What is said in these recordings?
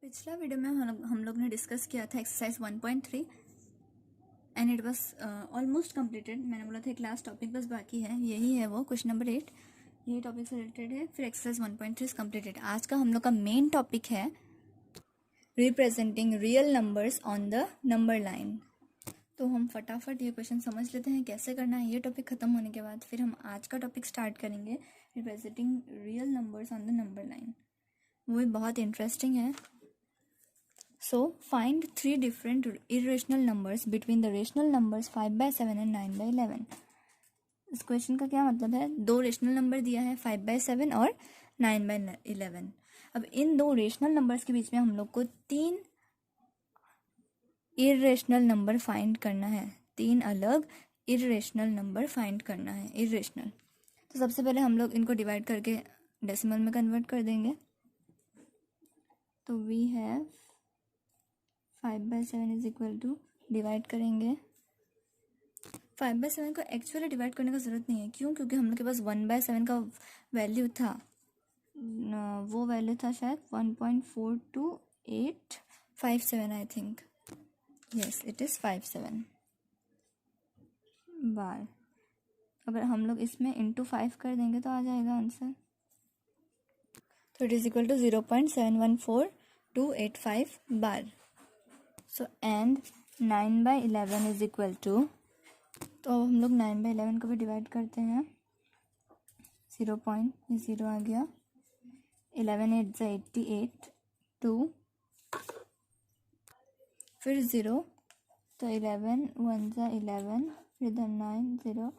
पिछला वीडियो में हम लोग ने डिस्कस किया था exercise 1.3 and it was almost completed. मैंने बोला था एक लास्ट टॉपिक बस बाकी है, यही है वो क्वेश्चन नंबर 8। यही टॉपिक से रिलेटेड है, फिर एक्सरसाइज 1.3 इज कंप्लीटेड। आज का हम लोग का मेन टॉपिक है representing real numbers on the number line. तो हम फटाफट ये क्वेश्चन समझ लेते हैं कैसे करना है। ये टॉपिक खत्म होने के बाद फिर हम आज का टॉपिक स्टार्ट करेंगे, representing real numbers on the number line. वो भी बहुत इंटरेस्टिंग है। So find three different irrational numbers between the rational numbers 5/7 and 9/11। इस क्वेश्चन का क्या मतलब है, दो रेशनल नंबर दिया है 5/7 और 9/11। अब इन दो रेशनल नंबर्स के बीच में हम लोग को तीन इरेशनल नंबर फाइंड करना है, तीन अलग इरेशनल नंबर फाइंड करना है। इरेशनल तो सबसे पहले हम लोग इनको डिवाइड करके डेसिमल में कन्वर्ट कर देंगे। तो we have 5/7 is equal to, divide करेंगे 5/7 को। एक्चुअली डिवाइड करने का ज़रूरत नहीं है, क्यों? क्योंकि हम लोग के पास 1/7 का वैल्यू था, वो वैल्यू था शायद 1.42857 I think. Yes, it is 57 बार। अगर हम लोग इसमें इंटू 5 कर देंगे तो आ जाएगा आंसर। तो इट इज़ इक्वल टू 0.714285 बार। So and 9/11 is equal to, तो अब हम लोग 9/11 को भी डिवाइड करते हैं। 0.0 आ गया, 11 8 ज़ा 88, 2 फिर 0, तो 11 1 ज़ा 11, फिर इधर 9 0,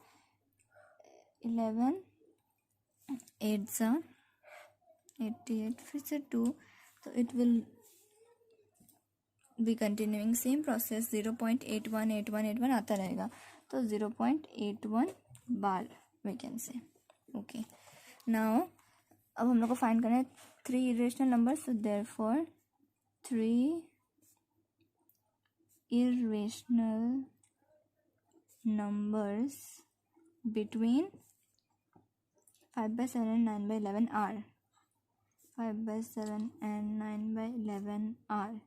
11 8 ज़ा 88, फिर से 2, तो it will be continuing same process. 0.818181 आता रहेगा, तो 0.81 bar we can say. Okay, now अब हम लोग को फाइंड करना है three irrational numbers. So therefore three irrational numbers between 5/7 and 9/11 are. 5/7 and 9/11 are.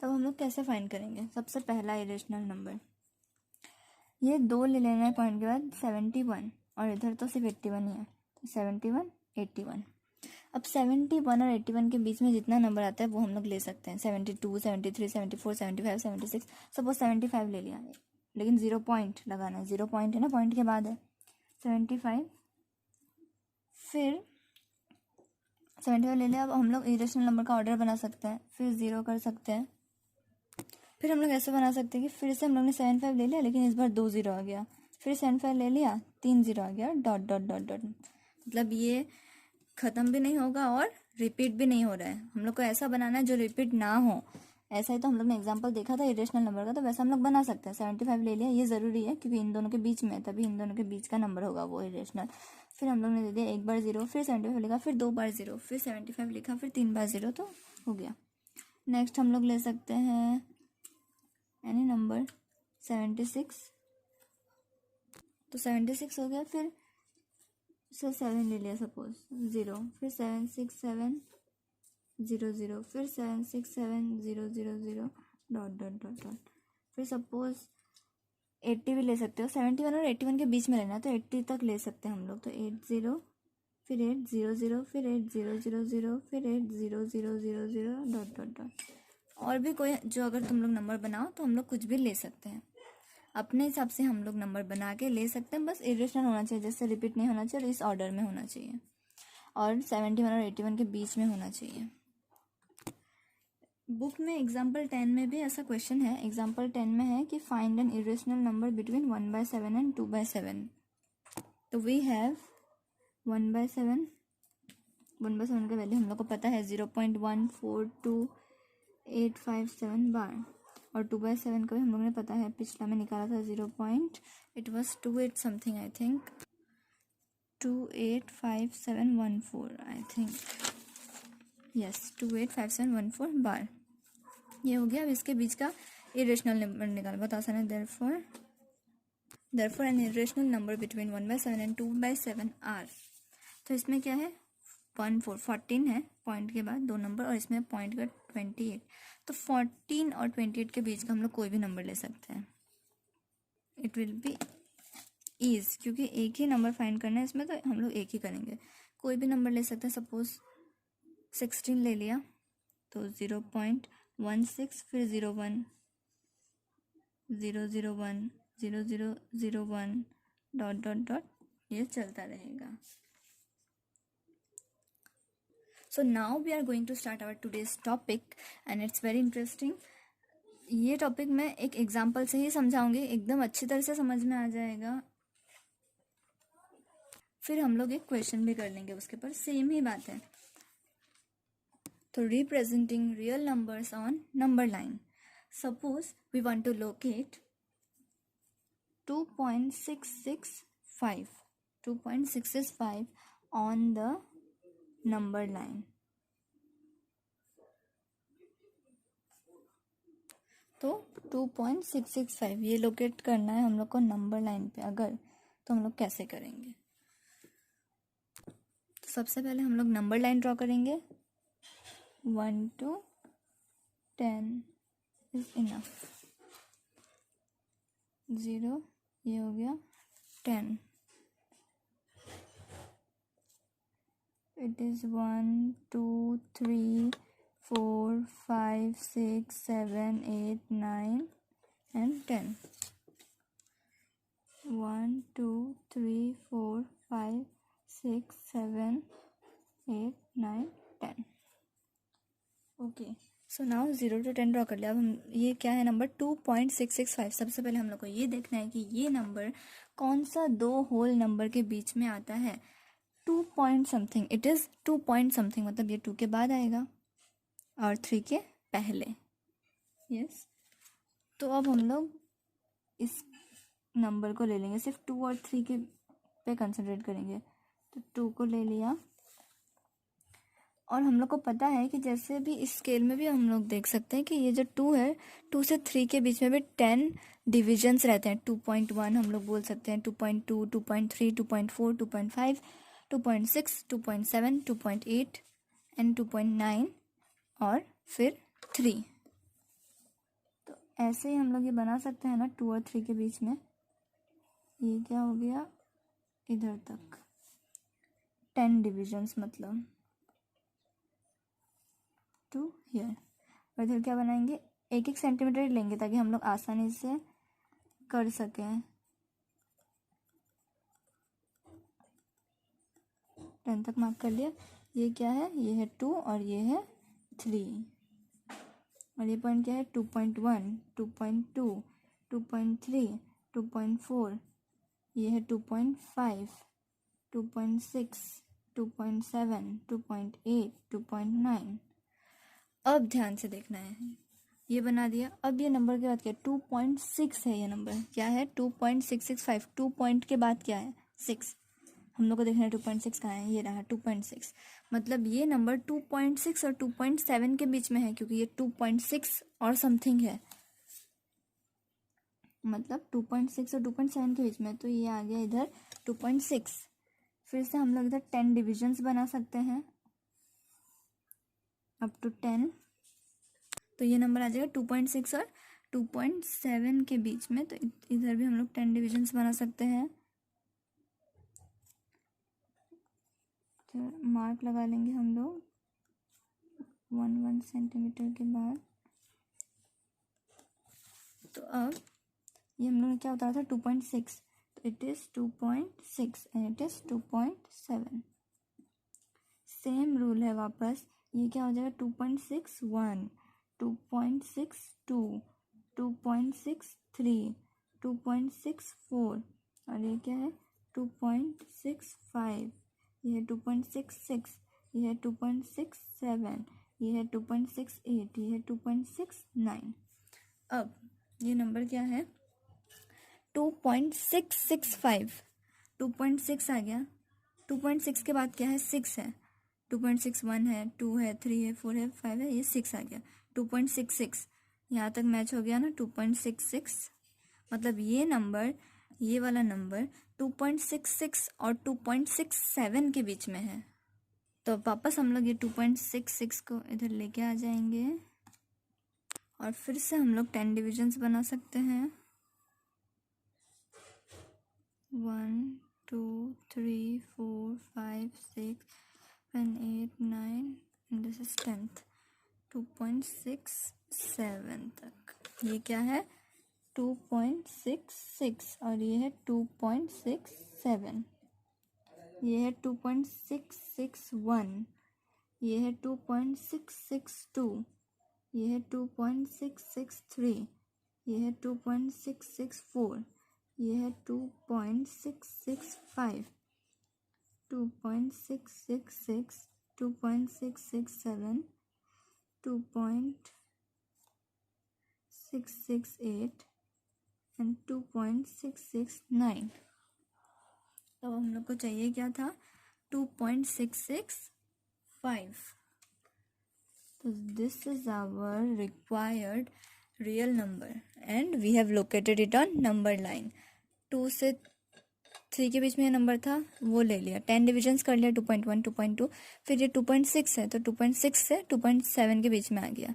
तब हम लोग कैसे फाइंड करेंगे? सबसे पहला इरेशनल नंबर, ये दो ले लेना है पॉइंट के बाद 71, और इधर तो सिर्फ 81 ही है, तो 71 81। अब 71 और 81 के बीच में जितना नंबर आता है वो हम लोग ले सकते हैं। 72 73 74 75 76। सपोज 75 ले लिया, लेकिन 0 पॉइंट लगाना है, 0 पॉइंट है ना, पॉइंट के बाद है 75। फिर 75 ले लिया। अब हम लोग इरेशनल नंबर का ऑर्डर बना सकते हैं, फिर 0 कर सकते हैं। फिर हम लोग ऐसे बना सकते हैं कि फिर से हम लोग ने 75 ले लिया, लेकिन इस बार 2 0 आ गया, फिर 75 ले लिया, 3 0 आ गया, डॉट डॉट डॉट डॉट। मतलब ये ख़त्म भी नहीं होगा और रिपीट भी नहीं हो रहा है। हम लोग को ऐसा बनाना है जो रिपीट ना हो। ऐसा ही तो हम लोग ने एग्जांपल देखा था इरेशनल नंबर का, तो वैसा हम लोग बना सकते हैं। 75 ले लिया, ये ज़रूरी है क्योंकि इन दोनों के बीच में, तभी इन दोनों के बीच का नंबर होगा वो इरेशनल। फिर हम लोग ने दे दिया एक बार 0, फिर 75 लिखा, फिर 2 बार 0, फिर 75 लिखा, फिर 3 बार 0, तो हो गया। नेक्स्ट हम लोग ले सकते हैं एनी नंबर 76, तो 76 हो गया। फिर 7 ले लिया सपोज 0, फिर 7 6 7 0 0, फिर 7 6 7 0 0 0, डॉट डॉट डॉट डॉट। फिर सपोज 80 भी ले सकते हो, 71 और 81 के बीच में रहना है, तो 80 तक ले सकते हैं हम लोग। तो 80, फिर 8 0 0, फिर 8 0 0 0, फिर 8 0 0 0 0, डॉट डॉट डॉट। और भी कोई जो अगर तुम लोग नंबर बनाओ तो हम लोग कुछ भी ले सकते हैं, अपने हिसाब से हम लोग नंबर बना के ले सकते हैं। बस इरेशनल होना चाहिए, जैसे रिपीट नहीं होना चाहिए, और इस ऑर्डर में होना चाहिए, और 71 और 81 के बीच में होना चाहिए। बुक में एग्जाम्पल 10 में भी ऐसा क्वेश्चन है। एग्जाम्पल 10 में है कि find N irrational number between 1/7 and 2/7। तो वी हैव 1/7 का वैल्यू हम लोग को पता है 0.142857 बार, और 2/7 का भी हम लोग ने पता है, पिछला में निकाला था 0.28 something I think, 285714 I think, yes 285714 बार। ये हो गया। अब इसके बीच का इरेशनल नंबर निकाल, बहुत आसान है। Therefore an irrational number between 1/7 and 2/7 are. तो इसमें क्या है, 14 है पॉइंट के बाद 2 नंबर, और इसमें पॉइंट का 28, तो 14 और 28 के बीच का हम लोग कोई भी नंबर ले सकते हैं। इट विल बी ईज, क्योंकि एक ही नंबर फाइंड करना है इसमें, तो हम लोग एक ही करेंगे। कोई भी नंबर ले सकते हैं, सपोज 16 ले लिया तो 0.16, फिर 01, 001, 0001, डॉट डॉट डॉट, ये चलता रहेगा। So now we are going to start our today's topic and it's very interesting. ये टॉपिक मैं एक एग्जाम्पल से ही समझाऊंगी, एकदम अच्छी तरह से समझ में आ जाएगा। फिर हम लोग एक क्वेश्चन भी कर लेंगे उसके पर, सेम ही बात है। तो representing real numbers on number line. Suppose we want to locate 2.665 2.665 on the number line। तो 2.665 ये लोकेट करना है हम लोग को नंबर लाइन पे अगर, तो हम लोग कैसे करेंगे? तो सबसे पहले हम लोग नंबर लाइन ड्रॉ करेंगे। 1 to 10 इज इनफ। 0 ये हो गया 10। It is 1 2 3 4 5 6 7 8 9 and 10। 1 2 3 4 5 6 7 8 9 10। Okay, so now 0 to 10 draw कर लिया। अब हम, ये क्या है नंबर? 2.665। सबसे पहले हम लोग को ये देखना है कि ये नंबर कौन सा दो होल नंबर के बीच में आता है। 2 point something, it is 2 point something, मतलब ये 2 के बाद आएगा और 3 के पहले। यस, तो अब हम लोग इस नंबर को ले लेंगे, सिर्फ 2 और 3 के पे कंसंट्रेट करेंगे। तो 2 को ले लिया, और हम लोग को पता है कि जैसे भी इस स्केल में भी हम लोग देख सकते हैं कि ये जो 2 है, 2 से 3 के बीच में भी 10 डिविजन्स रहते हैं। 2.1 हम लोग बोल सकते हैं, 2.2, 2.3, 2.4, 2.5, 2.6, 2.7, 2.8 एंड 2.9 और फिर 3। तो ऐसे ही हम लोग ये बना सकते हैं ना, 2 और 3 के बीच में। ये क्या हो गया इधर तक 10 डिविजन्स, मतलब टू हियर। और इधर क्या बनाएंगे, 1-1 सेंटीमीटर लेंगे ताकि हम लोग आसानी से कर सकें। 10 तक मार्क कर लिया। ये क्या है, ये है 2 और ये है 3, और ये पॉइंट क्या है 2.1, 2.2, 2.3, 2.4, ये है 2.5, 2.6, 2.7, 2.8, 2.9। अब ध्यान से देखना है, ये बना दिया। अब ये नंबर के बाद क्या, 2.6 है। ये नंबर क्या है, 2.665। 2 पॉइंट के बाद क्या है, 6। हम लोग को देखना है 2.6 कहाँ है, ये रहा 2.6। मतलब ये नंबर 2.6 और 2.7 के बीच में है, क्योंकि ये 2.6 और समथिंग है, मतलब 2.6 और 2.7 के बीच में। तो ये आ गया इधर 2.6। फिर से हम लोग इधर 10 डिविजन्स बना सकते हैं, अप टू 10। तो ये नंबर आ जाएगा 2.6 और 2.7 के बीच में। तो इधर भी हम लोग 10 डिविजन्स बना सकते हैं। तो मार्क लगा लेंगे हम लोग 1 सेंटीमीटर के बाद। तो अब ये हम लोग ने क्या उतारा था, 2.6, तो it is 2.6 and it is 2.7। Same rule है वापस, ये क्या हो जाएगा 2.61, 2.62, 2.63, 2.64, और ये क्या है 2.65, ये है 2.66, ये है 2.67, ये है 2.68, ये है 2.69। अब ये नंबर क्या है 2.665। 2.6 आ गया, 2.6 के बाद क्या है 6 है, 2.61 है, 2 है, 3 है, 4 है, 5 है, ये 6 आ गया 2.66। यहाँ तक मैच हो गया ना 2.66। मतलब ये नंबर, ये वाला नंबर 2.66 और 2.67 के बीच में है। तो वापस हम लोग ये 2.66 को इधर लेके आ जाएंगे और फिर से हम लोग 10 डिविजन्स बना सकते हैं। 1 2 3 4 5 6 7 8 9 एंड दिस इज 10th 2.67 तक। ये क्या है 2.66 और ये है 2.67, ये है 2.661, ये है 2.662, ये है 2.663, ये है 2.664, ये है 2.665, 2.666, 2.667, 2.668 एंड 2.669। तो हम लोग को चाहिए क्या था 2.665। तो this is our required real number and we have located it on number line. 2 से 3 के बीच में नंबर था वो ले लिया, 10 डिविजन्स कर लिया 2.1 2.2, फिर ये 2.6 है तो 2.6 से 2.7 के बीच में आ गया,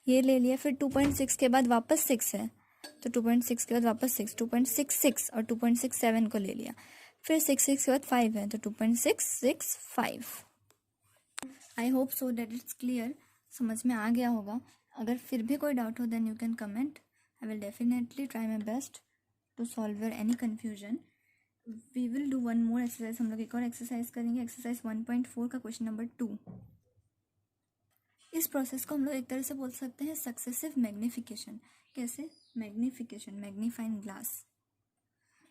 ये ले लिया। फिर 2.6 के बाद वापस 6 है तो 2.6 के बाद वापस 6, 2.66 और 2.67 को ले लिया। फिर 6 के बाद 5 है तो 2.665। I hope so that it's clear, समझ में आ गया होगा। अगर फिर भी कोई डाउट हो then you can comment, I will definitely try my best to solve your any confusion. We will do one more exercise, हम लोग एक और एक्सरसाइज करेंगे, एक्सरसाइज 1.4 का क्वेश्चन नंबर 2। इस प्रोसेस को हम लोग एक तरह से बोल सकते हैं सक्सेसिव मैग्नीफिकेशन। कैसे मैग्नीफिकेशन, मैग्नीफाइंग ग्लास।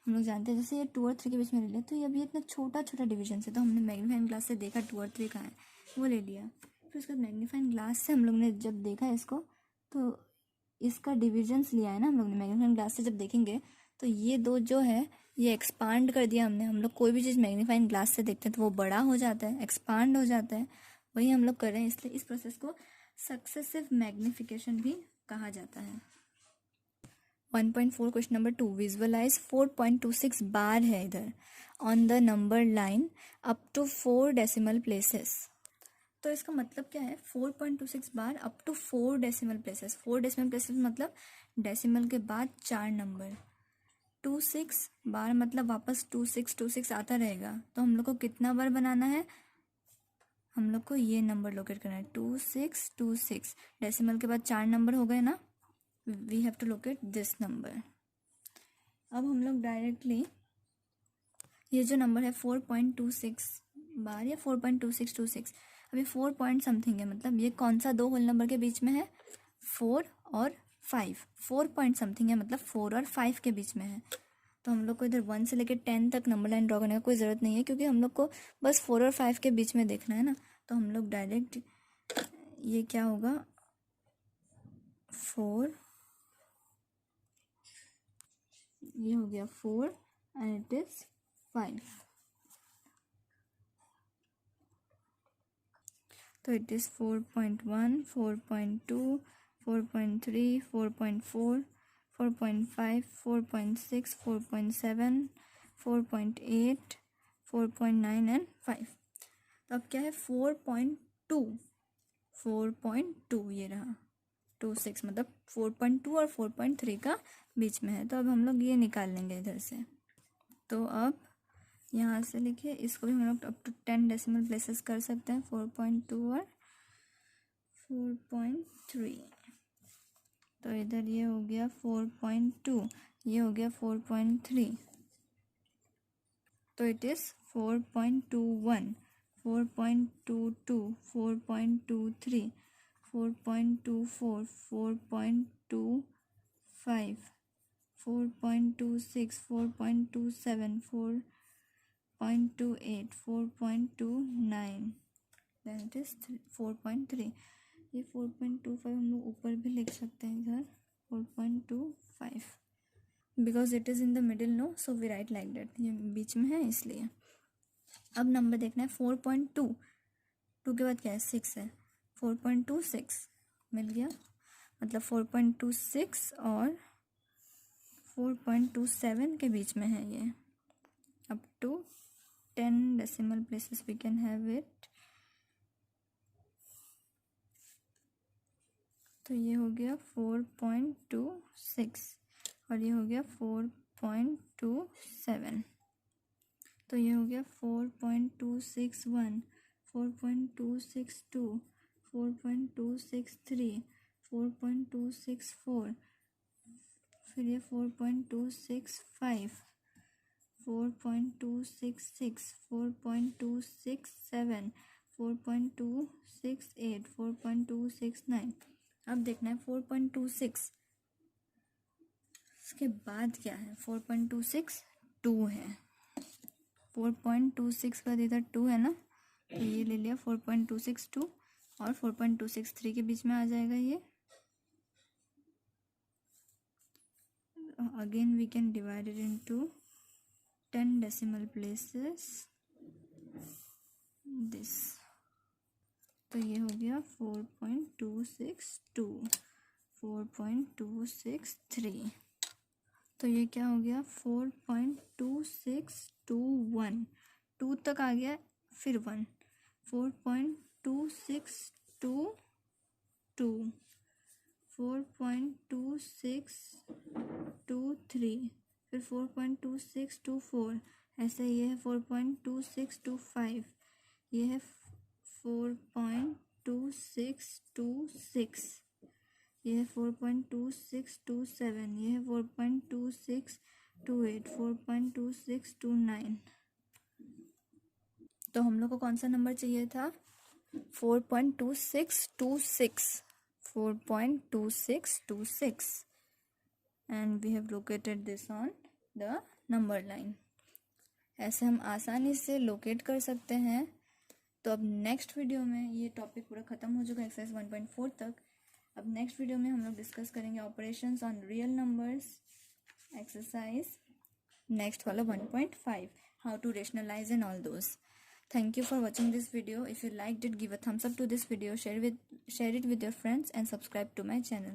हम लोग जानते हैं जैसे ये 2 और 3 के बीच में ले लिया, तो ये अभी इतना छोटा छोटा डिवीजन है तो हमने मैग्नीफाइंग ग्लास से देखा 2 और 3 कहाँ है वो ले लिया। फिर उसके बाद मैग्नीफाइंग ग्लास से हम लोग ने जब देखा इसको तो इसका डिविजन्स लिया है ना हम लोग ने। मैग्नीफाइंग ग्लास से जब देखेंगे तो ये दो जो है ये एक्सपांड कर दिया हमने। हम लोग कोई भी चीज़ मैग्नीफाइंग ग्लास से देखते हैं तो वो बड़ा हो जाता है, एक्सपांड हो जाता है, वही हम लोग कर रहे हैं, इसलिए इस प्रोसेस को सक्सेसिव मैग्नीफिकेशन भी कहा जाता है। 1.4 क्वेश्चन नंबर 2, विजुअलाइज 4.26 बार है इधर on the number line up to 4 decimal places. तो इसका मतलब क्या है 4.26 bar up to 4 decimal places. 4 decimal places मतलब डेसिमल के बाद 4 नंबर। 26 बार मतलब वापस 2626 आता रहेगा, तो हम लोग को कितना बार बनाना है, हम लोग को ये नंबर लोकेट करना है 2626। डेसिमल के बाद 4 नंबर हो गए ना, we have to locate this number. अब हम लोग डायरेक्टली ये जो नंबर है 4.26 बार या 4.2626, अभी 4 पॉइंट समथिंग है, मतलब ये कौन सा दो होल नंबर के बीच में है 4 और 5। 4 पॉइंट समथिंग है मतलब 4 और 5 के बीच में है। तो हम लोग को इधर 1 से लेकर 10 तक नंबर लाइन ड्रॉ करने का कोई ज़रूरत नहीं है, क्योंकि हम लोग को बस 4 और 5 के बीच में देखना है ना। तो हम लोग डायरेक्ट ये क्या होगा 4, ये हो गया 4 एंड इट इज 5, तो इट इज 4.1 4.2 4.3 4.4 4.5 4.6 4.7 4.8 4.9 एंड 5। तो अब क्या है 4.2 4.2 ये रहा 26 मतलब 4.2 और 4.3 का बीच में है। तो अब हम लोग ये निकाल लेंगे इधर से। तो अब यहाँ से लिखिए, इसको भी हम लोग अप टू 10 डेसिमल प्लेसेस कर सकते हैं, 4.2 और 4.3। तो इधर ये हो गया 4.2, ये हो गया 4.3, तो it is 4.21 4.22 4.23 4.24 4.25 4.26 4.27 4.28 4.29 then it is 4.3। ये 4.25 हम लोग ऊपर भी लिख सकते हैं इधर 4.25, because it is in the middle no, so we write like that, ये बीच में है इसलिए। अब नंबर देखना है 4.2, 2 के बाद क्या है 6 है, 4.26 मिल गया, मतलब 4.26 और 4.27 के बीच में है ये। Up to 10 decimal places we can have it तो ये हो गया 4.26 और ये हो गया 4.27। तो ये हो गया 4.261, 4.262, 4.263, 4.264, फिर ये 4.265, 4.266, 4.267, 4.268, 4.269। अब देखना है 4.26 इसके बाद क्या है। 4.26 2 है, 4.26 का इधर 2 है ना, तो ये ले लिया 4.262 और 4.263 के बीच में आ जाएगा ये। Again we can divide it into 10 decimal places, this। तो ये हो गया 4.262, 4.263। तो ये क्या हो गया 4.2621, 2 तक आ गया फिर 1, 4.2622, 4.2623, फिर 4.2624, ऐसे ये है 4.2625, ये है 4.2626, ये है 4.2627, ये है 4.2628, 4.2629। तो हम लोग को कौन सा नंबर चाहिए था 4.2626, 4.2626 and we have located this on the number line। ऐसे हम आसानी से लोकेट कर सकते हैं। तो अब नेक्स्ट वीडियो में ये टॉपिक पूरा ख़त्म हो चुका है एक्सरसाइज 1.4 तक। अब नेक्स्ट वीडियो में हम लोग डिस्कस करेंगे operations on real numbers exercise next वाला 1.5, how to rationalize and all those. Thank you for watching this video. If you liked it, give a thumbs up to this video, share it with your friends and subscribe to my channel.